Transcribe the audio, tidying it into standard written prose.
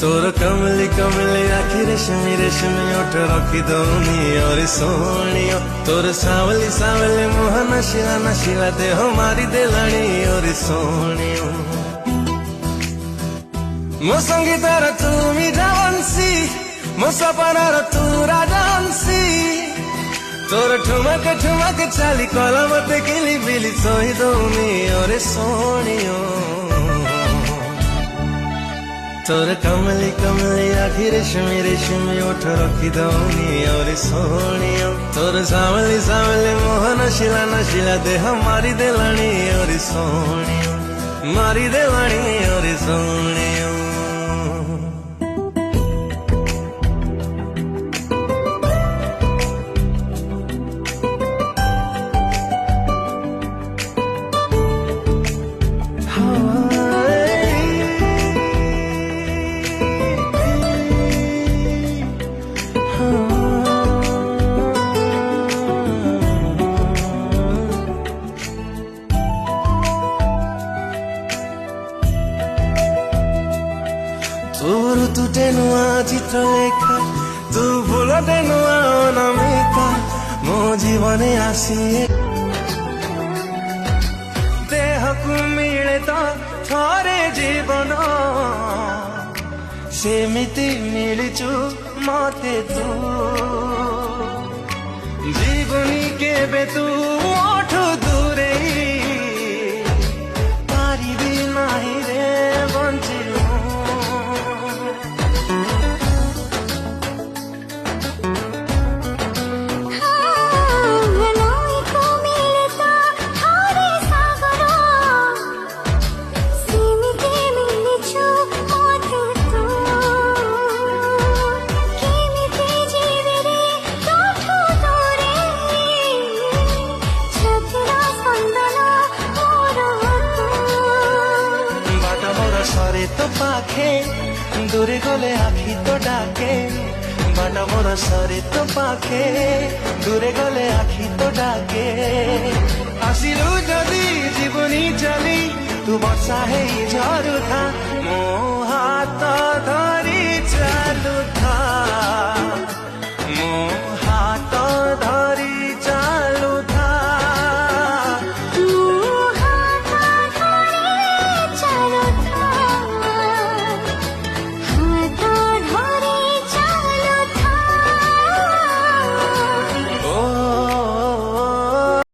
तोर कमली कमली आखी रेशमी रेशमी ओठ रखी दौनी और सोनियो तोर सावली सावली मुह नशीला नशीला देह मारी देलानी और सोनियो मो संगीतार तू मीठा बंसी मो सपनार तू राजा हंसी तोर ठुमक ठुमक चाली कला मते किली बिली सोई दौनी और सोनियो तोर कमली कमली आखी रेशमी रेशमी ओठ रखी दौनी और सोनियो तोर सावली सावली मोह नशीला नशीला देह मारी देलानी और सोनियो मारी देलानी और सोनियो तोर तुटे नुआ चित्रलेखा तू भूलटे नुआ अनामिका मो जीवने आसी देहकु मिले तो थोरे जीवन सेमिति मिलिचु मते तू जीवनी केबे तू मोठु दूरे पारिबी नाही रे बंचिलु सरे तो पाखे दूरे गले आखी तो डाके बाटा मोर सरे तो पाखे दूरे गले आखी तो डाके आसिलु जदि जीवनी चली तू बर्षा है झरुथा